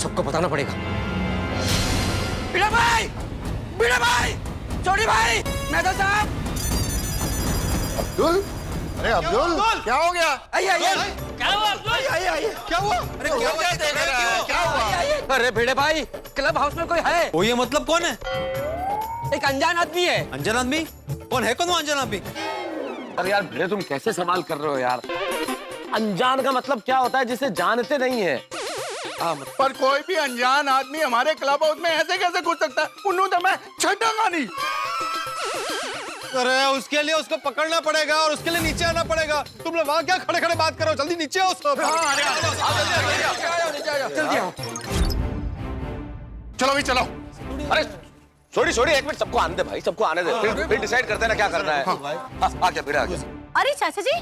सबको बताना पड़ेगा। बीड़ा भाई, चौड़ी भाई, मैदा साहब। अब्दुल, अरे अब्दुल, क्या हो गया? आइए। क्या हुआ अब्दुल? आइए। क्या हुआ? अरे क्या हुआ? क्या हुआ? अरे भिड़े भाई, क्लब हाउस में कोई है? वो ये मतलब कौन है? एक अनजान आदमी है। अनजान आदमी? कौन है? कौन वो अनजान आदमी? अरे यार भिड़े, तुम कैसे सवाल कर रहे हो यार? अनजान का मतलब क्या होता है? जिसे जानते नहीं है। पर कोई भी अनजान आदमी हमारे क्लब हाउस में ऐसे कैसे घुस सकता है? उन्होंने तो मैं छटांगा नहीं। अरे उसके लिए उसको पकड़ना पड़ेगा और उसके लिए नीचे आना पड़ेगा। तुम लोग वहाँ क्या खड़े खड़े बात करो? जल्दी नीचे आओ सब। जल्दी आओ। चलो भी चलो। अरे छोड़ी एक मिनट, सबको आने दे भाई, सबको आने दे, फिर डिसाइड करते हैं ना क्या करना है। आ गया भिड़े, आ गया। अरे चाचा जी,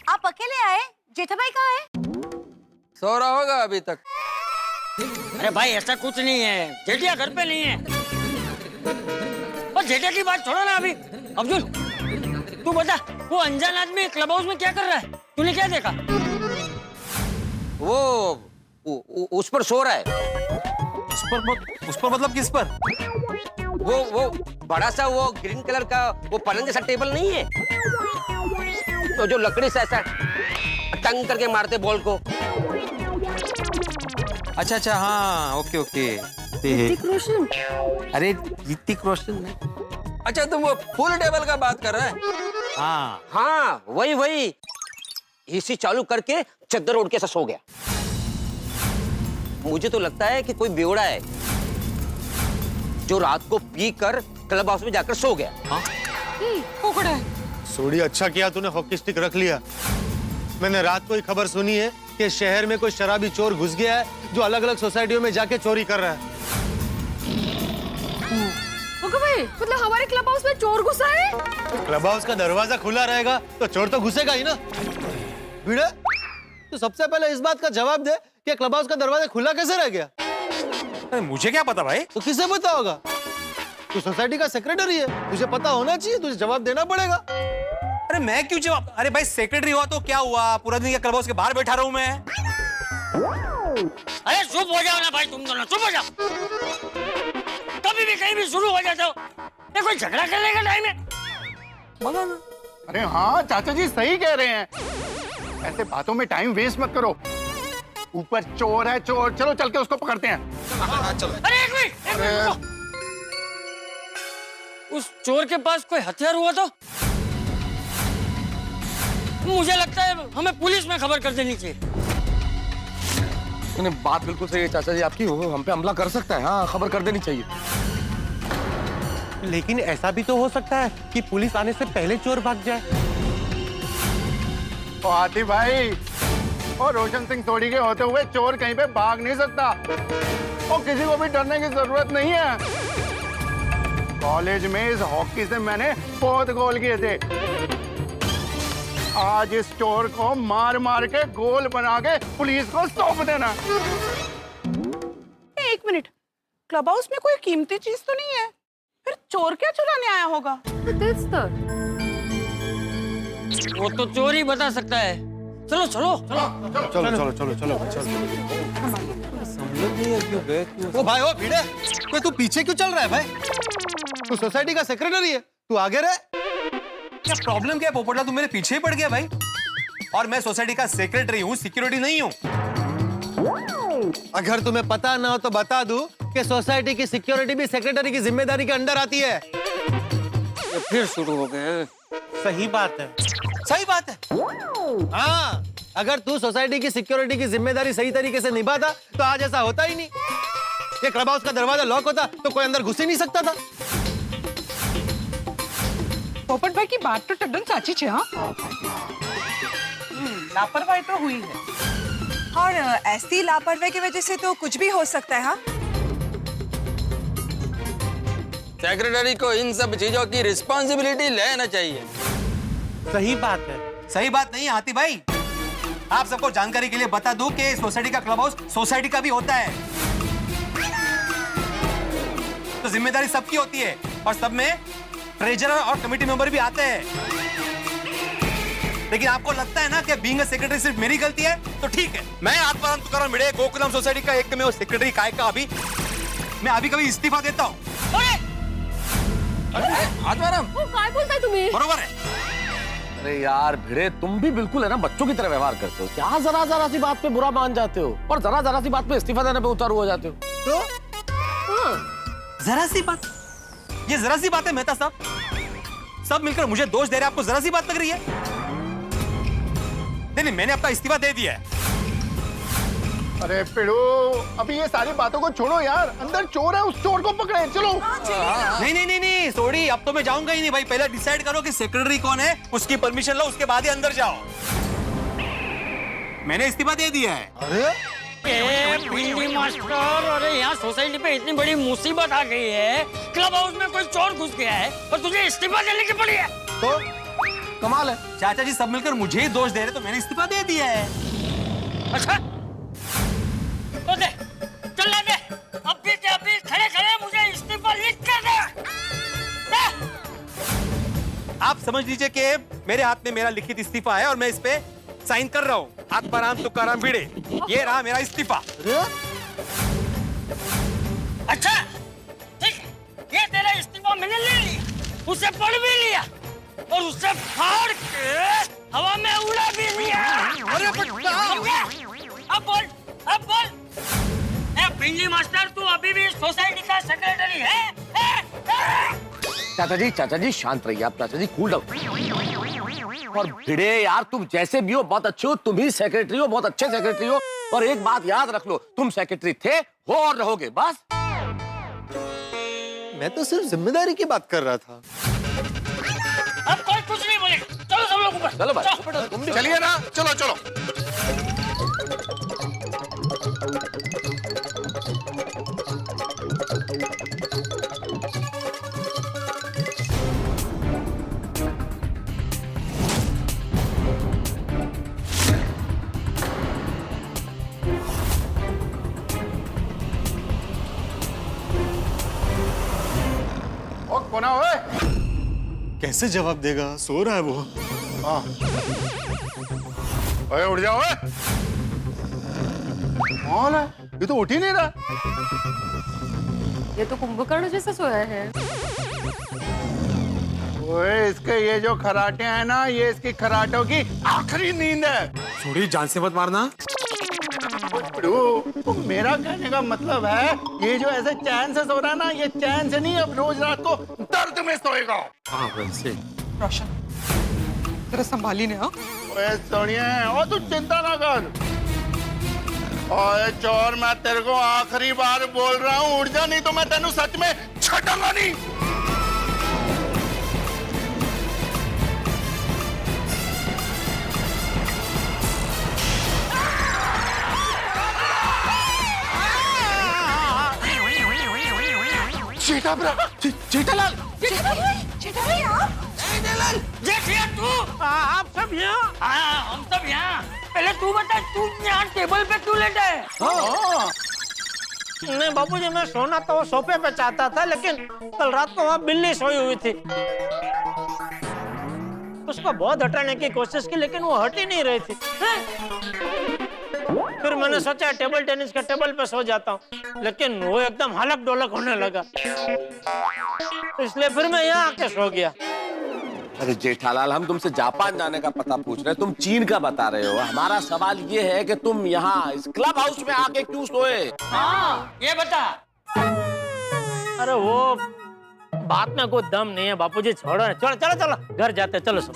आप अकेले आए? जेठा भाई कहाँ है? सो रहा होगा अभी तक। अरे भाई ऐसा कुछ नहीं है, जेठिया घर पे नहीं है। और जेठिया की बात छोड़ो ना अभी। अब्दुल तू बता, वो अनजान आदमी क्लब हाउस में क्या कर रहा है? तूने क्या देखा? वो उस पर सो रहा है। उस पर मतलब किस पर? वो बड़ा सा वो ग्रीन कलर का वो पलंग जैसा टेबल नहीं है, तो जो लकड़ी से ऐसा टंग करके मारते बॉल को। अच्छा, हाँ, ओके। ऋतिक रोशन। अरे ऋतिक रोशन नहीं। अच्छा, तुम वो फुल टेबल का बात कर रहा है? हाँ, वही एसी चालू करके चद्दर ओढ़ के ऐसा सो गया। मुझे तो लगता है कि कोई बेवड़ा है जो रात को पी कर क्लब हाउस में जाकर सो गया। सोडी, अच्छा किया तूने हॉकी स्टिक रख लिया। मैंने रात को ही खबर सुनी है कि शहर में कोई शराबी चोर घुस गया है जो अलग अलग सोसाइटियों में जाके चोरी कर रहा है। भाई, मतलब हमारे क्लब हाउस में चोर घुसा है? क्लब हाउस का दरवाजा खुला रहेगा तो चोर तो घुसेगा ही ना। भिड़े, तो सबसे पहले इस बात का जवाब दे कि क्लब हाउस का दरवाजा खुला कैसे रह गया? अरे मुझे क्या पता भाई? तो किसे पता होगा? तू सोसाइटी का सेक्रेटरी है, तुझे पता होना चाहिए, तुझे जवाब देना पड़ेगा। अरे मैं क्यों जवाब? अरे भाई सेक्रेटरी हुआ तो क्या हुआ? पूरा दिन क्लब हाउस के बाहर बैठा रहूं मैं? अरे चुप हो जाओ ना भाई, तुम दोनों चुप हो जाओ। कभी भी कहीं भी शुरू हो जाते हो, ये कोई झगड़ा करने का टाइम है? बोलो ना। अरे हाँ, चाचा जी सही कह रहे हैं। ऐसे बातों में टाइम वेस्ट मत करो। ऊपर चोर है, चोर। चलो चल के उसको पकड़ते हैं। अरे एक मिनट रुको। उस चोर के पास कोई हथियार हुआ तो? मुझे लगता है हमें पुलिस में खबर कर देनी चाहिए। बात बिल्कुल सही है चाचा जी आपकी, वो हम पे हमला कर सकता है। हाँ, खबर कर देनी चाहिए। लेकिन ऐसा भी तो हो सकता है कि पुलिस आने से पहले चोर भाग जाए। तो आतिफ भाई और रोशन सिंह सोडी के होते हुए चोर कहीं पे भाग नहीं सकता और किसी को भी डरने की जरूरत नहीं है। कॉलेज में इस हॉकी से मैंने बहुत गोल किए थे। आज इस चोर को मार मार के गोल बना के पुलिस को सौंप देना। एक मिनट, क्लब हाउस में कोई कीमती चीज तो नहीं है? फिर चोर क्या चुराने आया होगा? वो तो चोर ही बता सकता है। चलो चलो चलो चलो। ओ भाई, ओ भिड़े, कोई तू पीछे क्यों चल रहा है भाई? तू सोसाइटी का सेक्रेटरी है, तू आगे रह। क्या प्रॉब्लम क्या है पोपटला? तू मेरे पीछे ही पड़ गया भाई। और मैं सोसाइटी का सेक्रेटरी हूँ, सिक्योरिटी नहीं हूँ। अगर तुम्हें पता ना हो तो बता दूं कि सोसाइटी की सिक्योरिटी भी सेक्रेटरी की जिम्मेदारी के अंडर आती है। ये फिर शुरू हो गए। सही बात है। सही बात है। हाँ, अगर तू सोसाइटी की सिक्योरिटी की जिम्मेदारी सही तरीके से निभाता तो आज ऐसा होता ही नहीं। ये क्लब हाउस का दरवाजा लॉक होता तो कोई अंदर घुस ही नहीं सकता था। पोपट भाई की बात तो टड्डन साची छे। हाँ, लापरवाही तो हुई है। और ऐसी लापरवाही की वजह से तो कुछ भी हो सकता है। हाँ, सेक्रेटरी को इन सब चीजों की रिस्पॉन्सिबिलिटी लेना चाहिए। सही बात है। सही बात नहीं आती भाई। आप सबको जानकारी के लिए बता दूं कि सोसाइटी का क्लब हाउस सोसाइटी का भी होता है, तो जिम्मेदारी सबकी होती है और सब में ट्रेजरर और कमेटी मेंबर भी आते हैं। लेकिन आपको लगता है ना कि बीइंग अ सेक्रेटरी सिर्फ मेरी गलती है, तो ठीक है। मैं आत्माराम तुकाराम भिड़े गोकुलम सोसाइटी का एक में सेक्रेटरी काय का अभी मैं अभी कभी इस्तीफा देता हूँ। आत्माराम वो काय बोलताय तुम्ही? बरोबर है। अरे यार भिड़े, तुम भी बिल्कुल है ना बच्चों की तरह व्यवहार करते हो। क्या जरा जरा सी बात पे बुरा मान जाते हो और जरा जरा सी बात पे इस्तीफा देने पे उतारू हो जाते हो। तो जरा सी बात, ये जरा सी बात है मेहता साहब। सब मिलकर मुझे दोष दे रहे हैं, आपको जरा सी बात लग रही है? नहीं, मैंने अपना इस्तीफा दे दिया है। अरे पिड़ू, अभी ये सारी बातों को छोड़ो यार, अंदर चोर है, उस चोर को पकड़े, चलो। नहीं, सॉरी, अब तो मैं जाऊंगा ही नहीं भाई। पहले डिसाइड करो कि सेक्रेटरी कौन है, उसकी परमिशन लो, उसके बाद ही अंदर जाओ। मैंने इस्तीफा दे दिया है। पिंडी मास्टर, अरे यहाँ सोसाइटी पे इतनी बड़ी मुसीबत आ गई है, क्लब हाउस में कोई चोर घुस गया है और तुझे इस्तीफा देने की पड़ी है। तो कमाल है, चाचा जी सब मिलकर मुझे ही दोष दे रहे, तो मैंने इस्तीफा दे दिया है। अच्छा तो दे, चल दे, अभी के अभी खड़े खड़े मुझे इस्तीफा लिख कर दे। आप समझ लीजिए कि मेरे हाथ में मेरा लिखित इस्तीफा है और मैं इस पे साइन कर रहा हूँ। आत्माराम तुकाराम भिड़े, ये रहा मेरा इस्तीफा। अच्छा ठीक है, ये तेरा इस्तीफा मैंने ले लिया, उसे पढ़ भी लिया और उसे फाड़ के हवा में उड़ा भी लिया। अरे अब बोल, अब बोल। पिंडी मास्टर, तू अभी भी सोसाइटी का सेक्रेटरी है? चाचा जी शांत रहिए आप। चाचा जी कूल डाउन। और भिड़े यार, तुम जैसे भी हो बहुत अच्छे हो, तुम ही सेक्रेटरी हो, बहुत अच्छे सेक्रेटरी हो। और एक बात याद रख लो, तुम सेक्रेटरी थे, हो और रहोगे, बस। मैं तो सिर्फ जिम्मेदारी की बात कर रहा था। अब कोई कुछ नहीं बोले, चलो सब लोग ऊपर। चलो भाई, तुम भी चलिए ना, चलो चलो। कोना ओए, कैसे जवाब देगा, सो रहा है वो। हाँ, ओए उठ जाओ। ओए कौन है ये? तो उठ ही नहीं रहा। ये तो कुंभकर्ण जैसा सोया है। ओए इसके ये जो खराटे हैं ना, ये इसकी खराटों की आखिरी नींद है। थोड़ी जान से मत मारना। तो मेरा कहने का मतलब है, ये जो ऐसे चैन से सो रहा है ना, ये चैन से नहीं, अब रोज रात को दर्द में सोएगा। हाँ वैसे। रोशन, जरा संभाली ने। हाँ, ओए सोनिया, और तू चिंता ना कर। ओए चोर, मैं तेरे को आखिरी बार बोल रहा हूँ, उठ जा, नहीं तो मैं तेनू सच में छटांगा नहीं। जेठालाल, जेठालाल आप? जेठिया तू, आप सब यहाँ? हाँ, हम सब यहाँ। पहले तू बता, तू यहाँ टेबल पे क्यों लेटा है? नहीं बाबूजी, मैं सोना तो वो सोफे पे चाहता था, लेकिन कल रात को वहाँ बिल्ली सोई हुई थी। उसको बहुत हटाने की कोशिश की, लेकिन वो हट ही नहीं रही थी। फिर मैंने सोचा टेबल टेनिस के टेबल पे सो जाता हूँ, लेकिन वो एकदम हलक डोलक होने लगा, इसलिए फिर मैं यहाँ आके सो गया। अरे जेठालाल, हम तुमसे जापान जाने का पता पूछ रहे हैं, तुम चीन का बता रहे हो। हमारा सवाल ये है कि तुम यहाँ इस क्लब हाउस में आके क्यों सोए? हाँ, ये बता। अरे वो बात में कोई दम नहीं है बापूजी, छोड़ो। चलो चलो चलो घर जाते, चलो सब।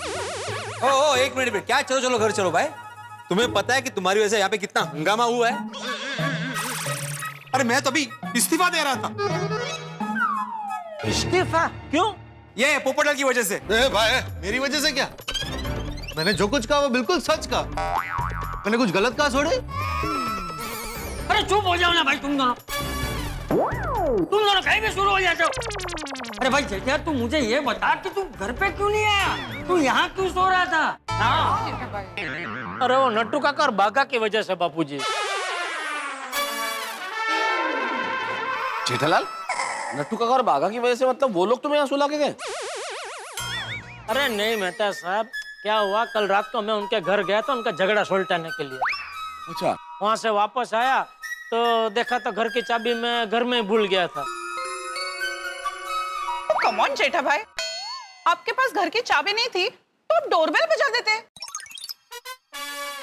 ओ एक मिनट, क्या चलो चलो घर चलो भाई? तुम्हें पता है कि तुम्हारी वजह से यहाँ पे कितना हंगामा हुआ है? अरे मैं तो अभी इस्तीफा दे रहा था। इस्तीफा क्यों? ये पोपटलाल की वजह से। ए भाई, मेरी वजह से क्या? मैंने जो कुछ कहा वो बिल्कुल सच कहा। मैंने कुछ गलत कहा थोड़े? अरे चुप हो जाओ ना भाई, तुम दोनों कहीं भी शुरू हो जाते हो। अरे भाई जेठिया, तू मुझे ये बता कि तू घर पे क्यों नहीं आया? तू यहाँ क्यों सो रहा था? हाँ। अरे वो नट्टू काका और बागा की वजह से बापूजी। जेठालाल, नट्टू काका और बागा की वजह से मतलब वो लोग तुम्हें यहाँ सुला के गए? अरे नहीं मेहता साहब, क्या हुआ, कल रात को मैं उनके घर गया था उनका झगड़ा सुलझाने के लिए। अच्छा, वहां से वापस आया तो देखा तो घर की चाबी मैं घर में ही भूल गया था। कम ऑन जेठा भाई, आपके पास घर की चाबी नहीं थी तो आप डोरबेल बजा देते।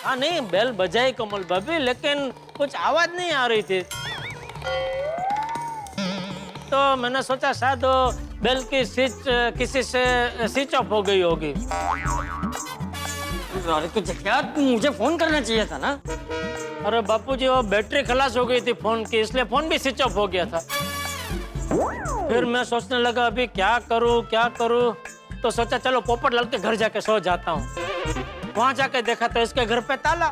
हाँ नहीं, बेल बजाई कमल भाभी, लेकिन कुछ आवाज नहीं आ रही थी, तो मैंने सोचा शायद वो बेल की स्विच किसी से स्विच ऑफ हो गई होगी। अरे तो क्या मुझे फोन करना चाहिए था ना। अरे बापूजी, वो बैटरी खलास हो गई थी फोन की, इसलिए फोन भी स्विच ऑफ हो गया था। फिर मैं सोचने लगा अभी क्या करूं, तो सोचा चलो पोपटलाल के घर जाके सो जाता हूँ। वहां जाके देखा तो इसके घर पे ताला।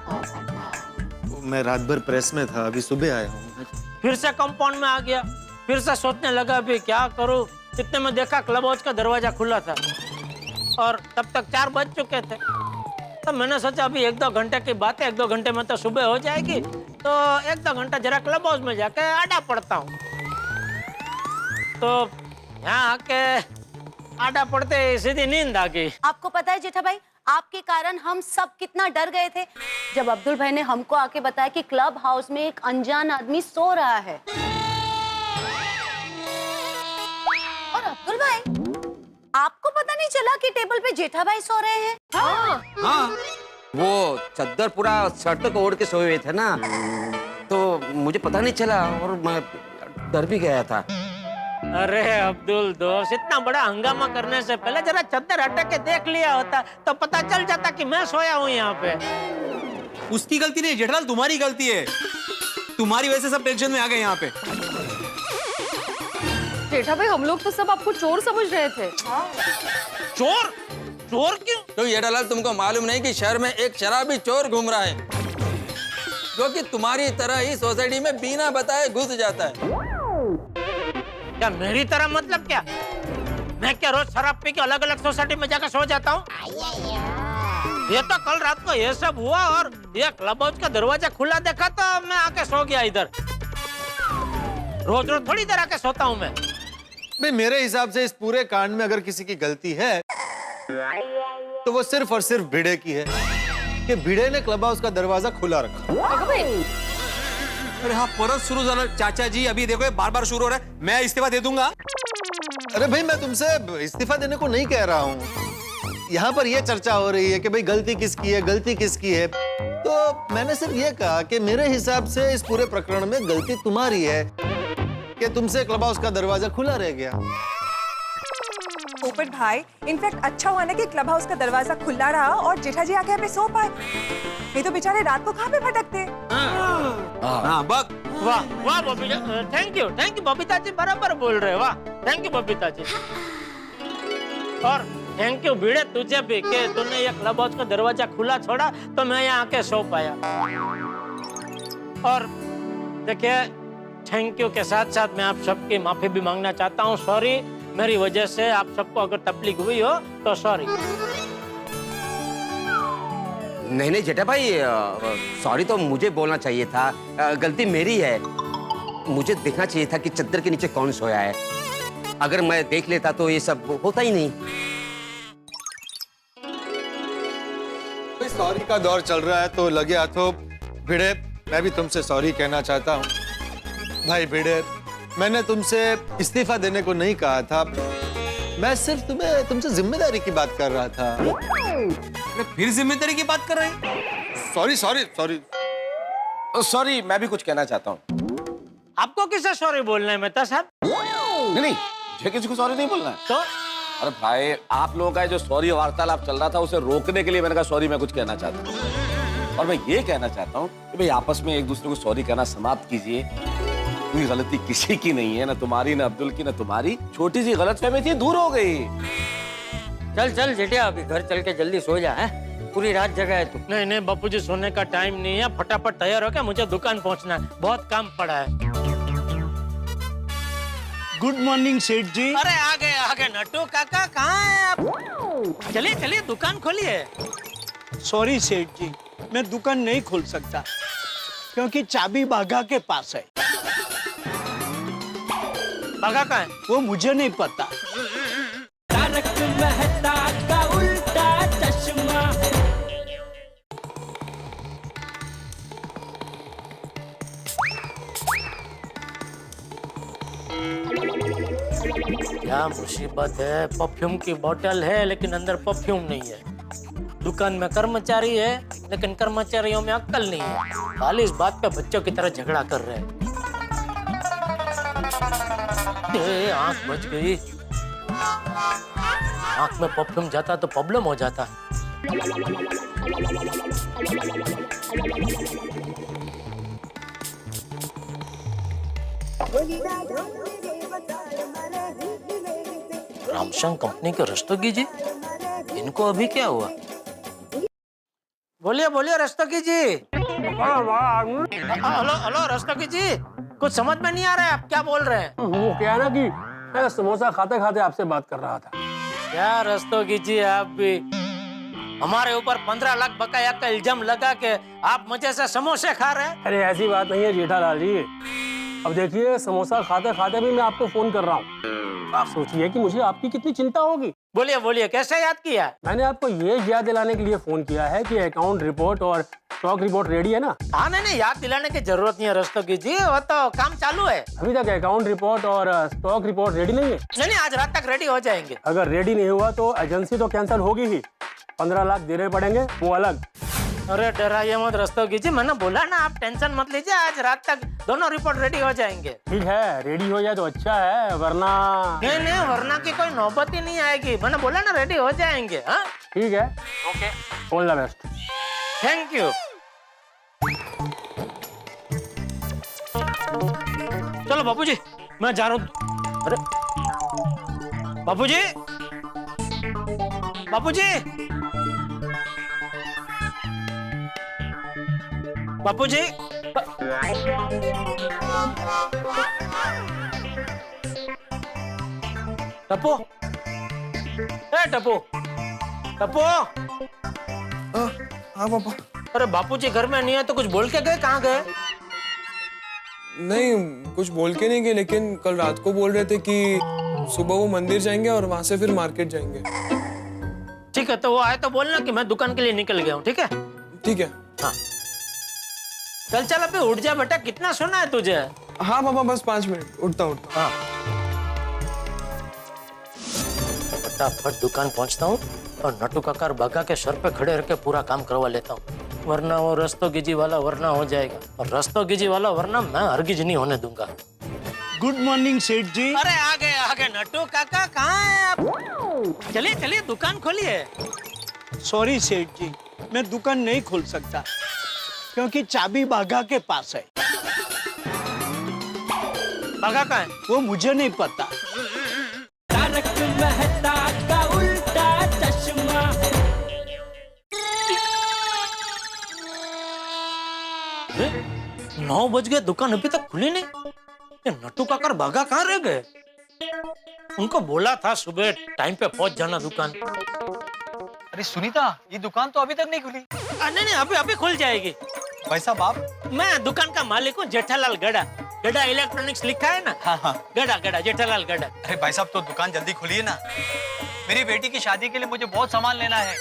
मैं रात भर प्रेस में था, अभी सुबह आया हूँ। फिर से कंपाउंड में आ गया, फिर से सोचने लगा अभी क्या करूं। इतने में देखा क्लब हाउस का दरवाजा खुला था और तब तक 4 बज चुके थे। तो मैंने सोचा अभी 1-2 घंटे की बात है, 1-2 घंटे में तो सुबह हो जाएगी, तो 1-2 घंटा जरा क्लब हाउस में जाके आडा पड़ता हूँ। तो यहाँ आके आडा पड़ते सीधी नींद आ गई। आपको पता है जेठा भाई, आपके कारण हम सब कितना डर गए थे जब अब्दुल भाई ने हमको आके बताया कि क्लब हाउस में एक अनजान आदमी सो रहा है। और अब्दुल भाई, आपको पता नहीं चला कि टेबल पे जेठा भाई सो रहे हैं? हाँ, वो चद्दर पूरा शर्ट को ओढ़ के सोए हुए थे ना, तो मुझे पता नहीं चला और मैं डर भी गया था। अरे अब्दुल दोस्त, इतना बड़ा हंगामा करने से पहले जरा चद्दर हटा के देख लिया होता तो पता चल जाता कि मैं सोया हूँ यहाँ पे। उसकी गलती नहीं जेठालाल, तुम्हारी गलती है। तुम्हारी वजह से सब टेंशन में आ गए यहाँ पे। जेठा भाई, हम लोग तो सब आपको चोर समझ रहे थे। चोर? चोर क्यों? तो जेठालाल, तुमको मालूम नहीं कि शहर में एक शराबी चोर घूम रहा है जो कि तुम्हारी तरह ही सोसाइटी में बिना बताए घुस जाता है। क्या मेरी तरह मतलब क्या? मैं क्या रोज शराब पी के अलग अलग सोसाइटी में जाकर सो जाता हूँ? ये तो कल रात को ये सब हुआ और ये क्लब हाउस का दरवाजा खुला देखा तो मैं आके सो गया इधर। रोज रोज थोड़ी देर आके सोता हूँ मैं। भाई मेरे हिसाब से इस पूरे कांड में अगर किसी की गलती है तो वो सिर्फ और सिर्फ भिड़े की है कि भिड़े ने क्लब हाउस का दरवाजा खुला रखा। अरे हाँ, परत शुरू झालं चाचा जी। अभी देखो बार बार शुरू हो रहा है। मैं इस्तीफा दे दूंगा। अरे भाई, मैं तुमसे इस्तीफा देने को नहीं कह रहा हूँ। यहाँ पर यह चर्चा हो रही है कि भाई गलती किसकी है, तो मैंने सिर्फ ये कहा कि मेरे हिसाब से इस पूरे प्रकरण में गलती तुम्हारी है कि तुमसे क्लब हाउस का दरवाजा खुला रह गया। पोपट भाई, इनफैक्ट अच्छा हुआ ना कि क्लब हाउस का दरवाजा खुला रहा और जेठा जी आके यहाँ पे सो पाए, नहीं तो बेचारे रात को कहाँ पे भटकते। हाँ, वाह वाह बबीता, थैंक यू बबीता जी, बराबर बोल रहे हो। वाह, थैंक यू बबीता जी। और थैंक यू भिड़े तुझे भी कि तूने ये क्लब हाउस का दरवाजा खुला छोड़ा तो मैं यहाँ आके सो पाया। और देखिए, थैंक यू के साथ साथ मैं आप सबकी माफी भी मांगना चाहता हूँ। सॉरी, मेरी वजह से आप सबको अगर तकलीफ हुई हो तो सॉरी। नहीं जेठा भाई, सॉरी तो मुझे बोलना चाहिए था। गलती मेरी है। मुझे देखना चाहिए था कि चद्दर के नीचे कौन सोया है। अगर मैं देख लेता तो ये सब होता ही नहीं। सॉरी का दौर चल रहा है तो लगे हाथों भिड़े, मैं भी तुमसे सॉरी कहना चाहता हूँ। भाई भिड़े, मैंने तुमसे इस्तीफा देने को नहीं कहा था, मैं सिर्फ तुमसे जिम्मेदारी की बात कर रहा था। फिर जिम्मेदारी की बात कर रहे हैं? सॉरी, मैं भी कुछ कहना चाहता हूँ। आपको किसे सॉरी बोलना है मेहता साहब? नहीं, मुझे किसी को सॉरी नहीं बोलना है। तो अरे भाई, आप लोगों का जो सॉरी वार्तालाप चल रहा था उसे रोकने के लिए मैंने कहा सॉरी मैं कुछ कहना चाहता हूँ। और मैं ये कहना चाहता हूँ कि भाई आपस में एक दूसरे को सॉरी कहना समाप्त कीजिए। कोई गलती किसी की नहीं है, ना तुम्हारी, ना अब्दुल की, ना तुम्हारी। छोटी सी गलतफहमी थी, दूर हो गई। चल जेठिया, अभी घर चल के जल्दी सो जा। है पूरी रात जगह है तू। नहीं बापूजी, सोने का टाइम नहीं है। फटाफट तैयार हो के मुझे दुकान पहुंचना है, बहुत काम पड़ा है। गुड मॉर्निंग सेठ जी। अरे आ गए नट्टू काका, कहाँ हैं आप? चलिए दुकान खोलिए। सॉरी सेठ जी, मैं दुकान नहीं खोल सकता क्योंकि चाबी बाघा के पास है। बाघा कहाँ है? वो मुझे नहीं पता। तारक मेहता का उल्टा चश्मा। क्या मुसीबत है, परफ्यूम की बोतल है लेकिन अंदर परफ्यूम नहीं है। दुकान में कर्मचारी है लेकिन कर्मचारियों में अक्ल नहीं है, खाली इस बात पे बच्चों की तरह झगड़ा कर रहे हैं। आंख बच गई, आंख में परफ्यूम जाता तो प्रॉब्लम हो जाता। रामशंकर कंपनी के रस्तोगी जी, इनको अभी क्या हुआ? बोलिए बोलिए रस्तोगी जी। हेलो हेलो रस्तोगी जी, कुछ समझ में नहीं आ रहा है आप क्या बोल रहे हैं। वो क्या है ना कि मैं समोसा खाते खाते आपसे बात कर रहा था। क्या रस्तोगी जी, आप भी हमारे ऊपर 15 लाख बकाया का इल्जाम लगा के आप मजे से समोसे खा रहे हैं। अरे ऐसी बात नहीं है जेठालाल जी, अब देखिए समोसा खाते खाते भी मैं आपको फोन कर रहा हूँ। आप सोचिए कि मुझे आपकी कितनी चिंता होगी। बोलिए बोलिए, कैसे याद किया? मैंने आपको ये याद दिलाने के लिए फोन किया है कि अकाउंट रिपोर्ट और स्टॉक रिपोर्ट रेडी है ना? हाँ नहीं, याद दिलाने की जरूरत नहीं है रस्तोगी जी, वो तो काम चालू है। अभी तक अकाउंट रिपोर्ट और स्टॉक रिपोर्ट रेडी नहीं है? नहीं, आज रात तक रेडी हो जाएंगे। अगर रेडी नहीं हुआ तो एजेंसी तो कैंसिल होगी ही, 15 लाख देने पड़ेंगे, वो अलग। अरे डराइए मत रस्तोगी जी, मैंने बोला ना आप टेंशन मत लीजिए, आज रात तक दोनों रिपोर्ट रेडी हो जाएंगे। ठीक है, रेडी हो जाए तो अच्छा है, वरना नहीं वरना की कोई नौबत ही नहीं आएगी, मैंने बोला ना रेडी हो जाएंगे। हाँ ठीक है, okay, all the best. Thank you. चलो बापूजी, मैं जा रहा हूँ। अरे बापूजी, बापूजी, बापूजी, टप्पू, ए टप्पू, टप्पू। हाँ पापा। अरे बापूजी घर में नहीं है तो कुछ बोल के गए, कहाँ गए? नहीं कुछ बोल के नहीं गए, लेकिन कल रात को बोल रहे थे कि सुबह वो मंदिर जाएंगे और वहां से फिर मार्केट जाएंगे। ठीक है, तो वो आए तो बोलना कि मैं दुकान के लिए निकल गया हूँ। ठीक है? ठीक है। हाँ चल चल अभी उठ जा बेटा, कितना सोना है तुझे? हाँ पापा बस 5 मिनट, उठता उठता। हाँ फटाफट दुकान पहुंचता हूँ और नटू काका बगा के सर पे खड़े रह के पूरा काम करवा लेता हूँ, वरना वो रस्तोगिजी वाला वरना हो जाएगा, और रस्तोगिजी वाला वरना मैं हरगिज नहीं होने दूंगा। गुड मॉर्निंग सेठ जी। अरे आ गए नटू काका, कहाँ हैं आप? चलिए चलिए दुकान खोलिए। सॉरी सेठ जी, मैं दुकान नहीं खोल सकता क्योंकि चाबी बाघा के पास है। बाघा कहाँ है? वो मुझे नहीं पता। तारक मेहता का उल्टा चश्मा। 9 बज गए, दुकान अभी तक खुली नहीं। ये नट्टू काका और बाघा कहाँ रह गए? उनको बोला था सुबह टाइम पे पहुंच जाना दुकान। अरे सुनीता, ये दुकान तो अभी तक नहीं खुली। नहीं अभी खुल जाएगी। भाई साहब आप? मैं दुकान का मालिक हूँ, जेठालाल गड़ा। गड़ा इलेक्ट्रॉनिक्स लिखा है ना? हाँ। गड़ा जेठालाल गड़ा। अरे भाई साहब तो दुकान जल्दी खुलिए ना, मेरी बेटी की शादी के लिए मुझे बहुत सामान लेना है,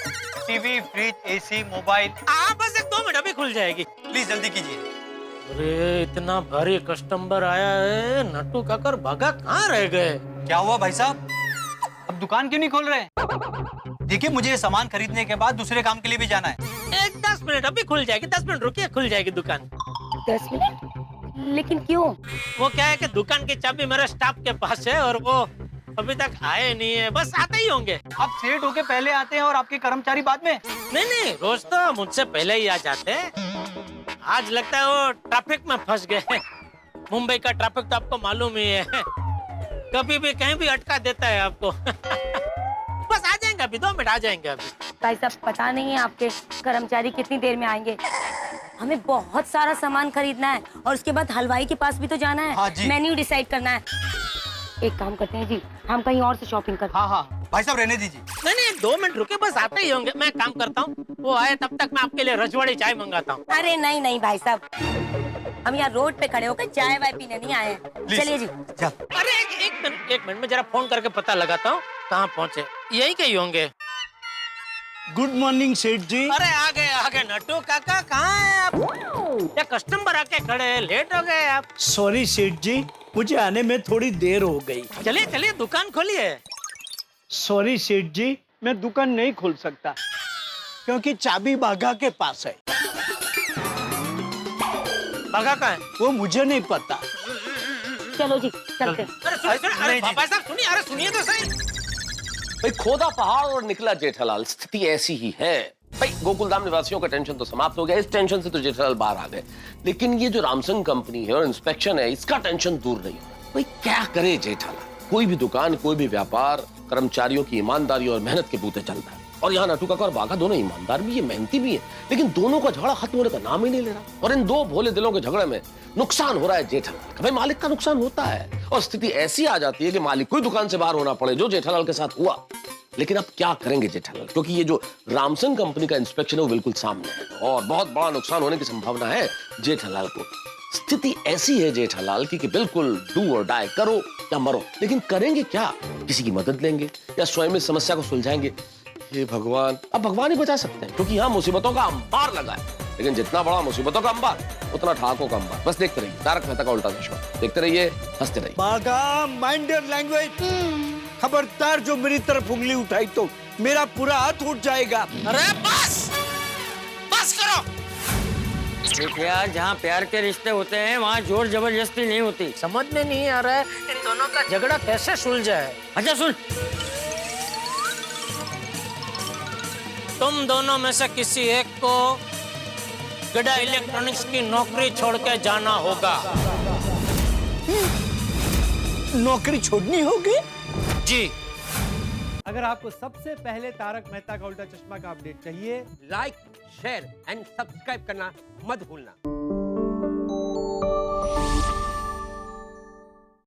टीवी, फ्रिज, एसी, मोबाइल। बस 1-2 मिनट, अभी खुल जाएगी। प्लीज जल्दी कीजिए। अरे इतना भारी कस्टमर आया है, नट्टू काका और बाघा कहाँ रह गए? क्या हुआ भाई साहब, अब दुकान क्यों नहीं खोल रहे? देखिए मुझे ये सामान खरीदने के बाद दूसरे काम के लिए भी जाना है। 10 मिनट, अभी खुल जाएगी। 10 मिनट रुकिए, खुल जाएगी दुकान। 10 मिनट? लेकिन क्यों? वो क्या है कि दुकान की चाबी मेरे स्टाफ के पास है और वो अभी तक आए नहीं है, बस आते ही होंगे। आप सेठ होके पहले आते हैं और आपके कर्मचारी बाद में? नहीं रोज तो मुझसे पहले ही आ जाते हैं। आज लगता है वो ट्रैफिक में फंस गए। मुंबई का ट्रैफिक तो आपको मालूम ही है, कभी भी कहीं भी अटका देता है आपको। बस आ जाएंगे, अभी 2 मिनट आ जाएंगे अभी। भाई साहब पता नहीं है आपके कर्मचारी कितनी देर में आएंगे। हमें बहुत सारा सामान खरीदना है और उसके बाद हलवाई के पास भी तो जाना है। हाँ जी। मेन्यू डिसाइड करना है। एक काम करते हैं जी, हम कहीं और से शॉपिंग करते हैं। हाँ भाई साहब रहने दीजिए। नहीं 2 मिनट रुके, बस आते ही होंगे। मैं काम करता हूँ, वो आए तब तक मैं आपके लिए रजवाड़ी चाय मंगाता हूँ। अरे नहीं भाई साहब, हम यहाँ रोड पे खड़े होकर चाय वाय पीने नहीं आए हैं। चलिए जी। अरे एक मिनट में जरा फोन करके पता लगाता हूँ कहाँ पहुँचे। यही कहीं होंगे। गुड मॉर्निंग सेठ जी। अरे आ गए नट्टू काका, कहाँ हैं आप? ये कस्टमर आके खड़े हैं, लेट हो गए आप। सॉरी सेठ जी, मुझे आने में थोड़ी देर हो गई। चलिए चलिए दुकान खोलिए। सॉरी सेठ जी, मैं दुकान नहीं खोल सकता क्योंकि चाबी बाघा के पास है। बाघा का है? वो मुझे नहीं पता। चलो जी चलते हैं। अरे पापा साहब सुनिए, अरे सुनिए तो सही। भाई खोदा पहाड़ और निकला जेठालाल, स्थिति ऐसी ही है। भाई गोकुलधाम निवासियों का टेंशन तो समाप्त हो गया, इस टेंशन से तो जेठालाल बाहर आ गए, लेकिन ये जो रामसंग कंपनी है और इंस्पेक्शन है, इसका टेंशन दूर नहीं हो। भाई क्या करे जेठालाल, कोई भी दुकान, कोई भी व्यापार कर्मचारियों की ईमानदारी और मेहनत के बूते चलता है। और यहाँ नटू काका और बाघा दोनों ईमानदार भी है, मेहनती भी है, लेकिन दोनों का झगड़ा खत्म होने का नाम ही नहीं ले रहा। और इन दो भोले दिलों के झगड़े में नुकसान हो रहा है जेठालाल का। भाई मालिक का नुकसान होता है और स्थिति ऐसी आ जाती है कि मालिक को ही दुकान से बाहर होना पड़े, जो जेठालाल के साथ हुआ। लेकिन अब क्या करेंगे जेठालाल, क्योंकि ये जो रामसंग कंपनी का इंस्पेक्शन है वो बिल्कुल सामने है और बहुत बड़ा नुकसान होने की संभावना है जेठालाल को। स्थिति ऐसी है जेठालाल की कि बिल्कुल डू और डाई, करो या मरो। लेकिन करेंगे क्या, किसी की मदद लेंगे या स्वयं इस समस्या को सुलझाएंगे? हे भगवान, अब भगवान ही बचा सकते हैं, क्योंकि यहाँ मुसीबतों का अंबार लगा है। लेकिन जितना बड़ा मुसीबतों का अंबार, उतना ठाकों का अंबार। बस देखते रहिए तारक मेहता का उल्टा चश्मा, देखते रहिए, हंसते रहिए। बाघा, माइंड योर लैंग्वेज। खबरदार जो मेरी तरफ उंगली उठाई तो मेरा पूरा हाथ उठ जाएगा। अरे बस बस करो। देखिए यार, जहाँ प्यार के रिश्ते होते हैं वहाँ जोर जबरदस्ती नहीं होती। समझ में नहीं आ रहा है इन दोनों का झगड़ा कैसे सुलझा है। अच्छा सुन, तुम दोनों में से किसी एक को गड़ा इलेक्ट्रॉनिक्स की नौकरी छोड़ के जाना होगा। नौकरी छोड़नी होगी जी। अगर आपको सबसे पहले तारक मेहता का उल्टा चश्मा का अपडेट चाहिए, लाइक, शेयर एंड सब्सक्राइब करना मत भूलना।